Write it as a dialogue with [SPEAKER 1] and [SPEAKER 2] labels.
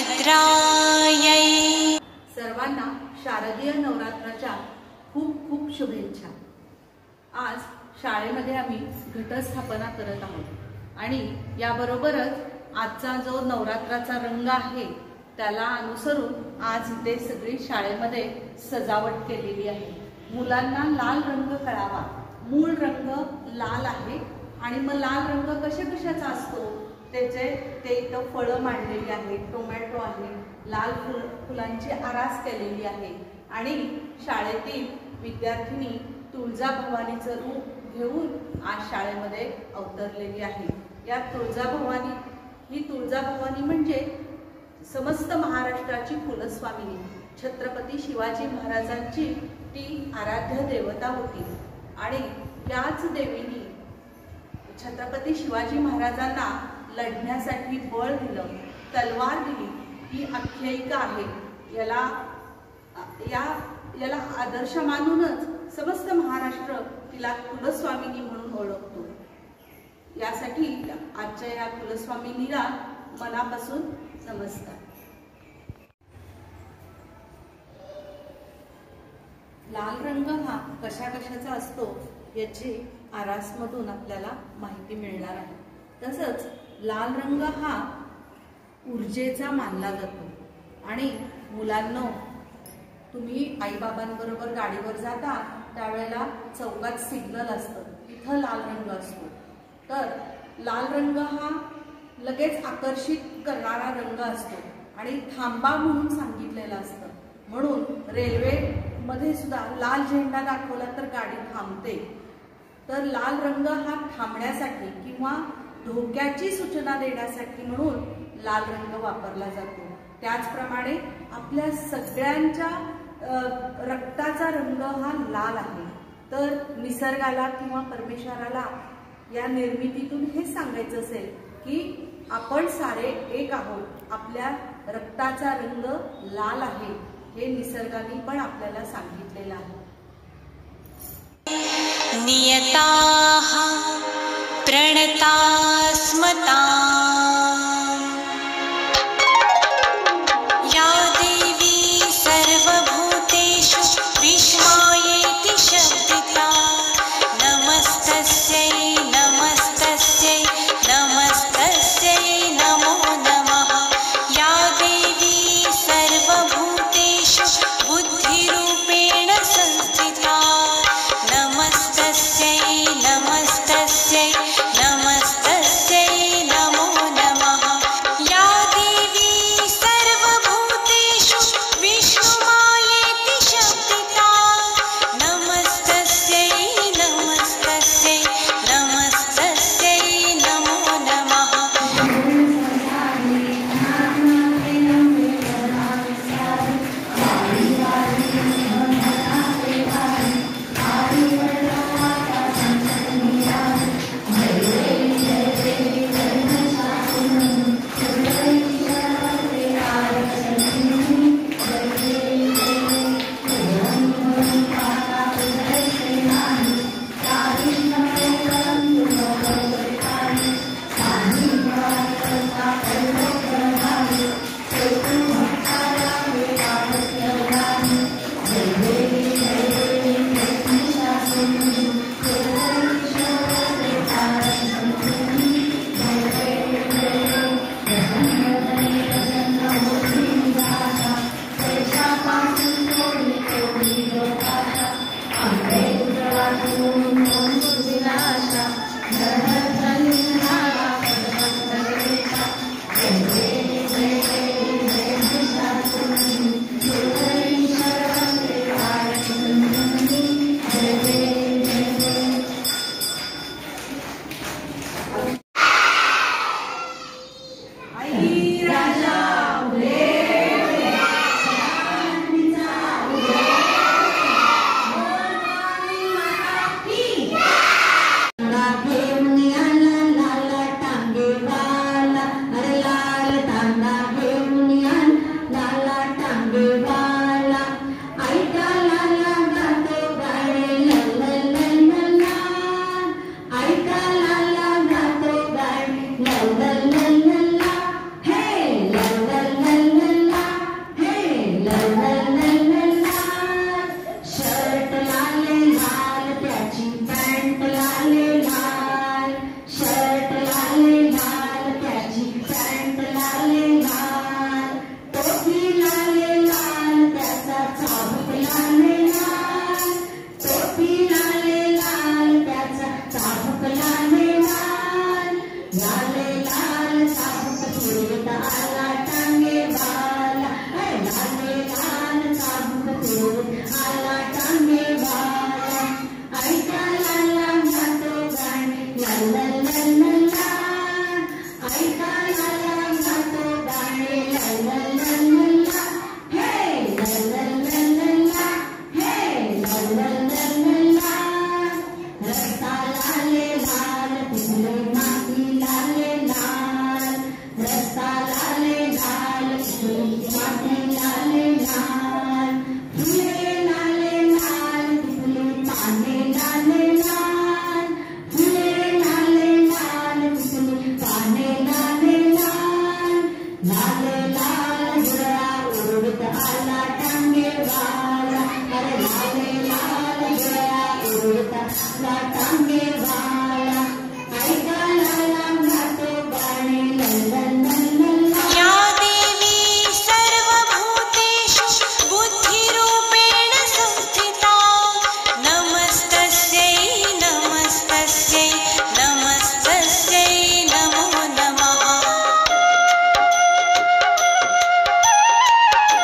[SPEAKER 1] भद्रायै।
[SPEAKER 2] सर्वांना शारदीय नवरात्राच्या खूप खूप शुभेच्छा। आज शाळेमध्ये आम्ही घटस्थापना करत आहोत आणि याबरोबरच आजचा जो नवरात्राचा रंग आहे त्याला अनुसरून आज इथे सगळी शाळेमध्ये सजावट केलेली आहे। मुलांना लाल रंग कळावा, मूळ रंग लाल आहे आणि मग लाल रंग कशाचा असतो ते इथं फळं मांडलेली आहेत, टोमॅटो आहे, लाल फुलांची आरास केलेली आहे आणि शाळेतील विद्यार्थिनी तुळजाभवानीचं रूप घेऊन आज शाळेमध्ये अवतरलेली आहे। या तुळजाभवानी म्हणजे समस्त महाराष्ट्राची कुलस्वामिनी, छत्रपती शिवाजी महाराजांची ती आराध्य देवता होती आणि याच देवीनी छत्रपती शिवाजी महाराजांना लढण्यासाठी बळ दिलं, तलवार दिली, ही आख्यायिका आहे। याला आदर्श मानूनच समस्त महाराष्ट्र तिला कुलस्वामिनी म्हणून ओळखतो। यासाठी आजच्या या कुलस्वामिनीला मनापासून नमस्कार। लाल रंग हा कशाचा असतो याची आरासमधून आपल्याला माहिती मिळणार आहे। तसंच लाल रंग हा ऊर्जेचा मानला जातो आणि मुलांनो, तुम्ही आईबाबांबरोबर गाडीवर जाता त्यावेळेला चौकात सिग्नल असतं, तिथं लाल रंग असतो। तर लाल रंग हा लगेच आकर्षित करणारा रंग असतो आणि थांबा म्हणून सांगितलेलं असतं। म्हणून रेल्वेमध्ये सुद्धा लाल झेंडा दाखवला तर गाडी थांबते। तर लाल रंग हा थांबण्यासाठी किंवा धोक्याची सूचना देण्यासाठी म्हणून लाल रंग वापरला जातो। त्याचप्रमाणे आपल्या सगळ्यांच्या रक्ताचा रंग हा लाल आहे। तर निसर्गाला किंवा परमेश्वराला या निर्मितीतून हे सांगायचं असेल की आपण सारे एक आहोत, आपल्या रक्ताचा रंग लाल आहे, हे निसर्गाने पण आपल्याला सांगितलेलं आहे।
[SPEAKER 1] नियताः प्रणतास्मताम् या देवी सर्वभूतेषु विस्मयेति शब्दिता नमस्तस्यै नमस्तस्यै नमस्तस्यै नमो नमः। या देवी सर्वभूतेषु बुद्धिरूपेण संस्थिता नमस्तस्यै नमस्तस्यै नमस्तस्यै नमो
[SPEAKER 3] साठा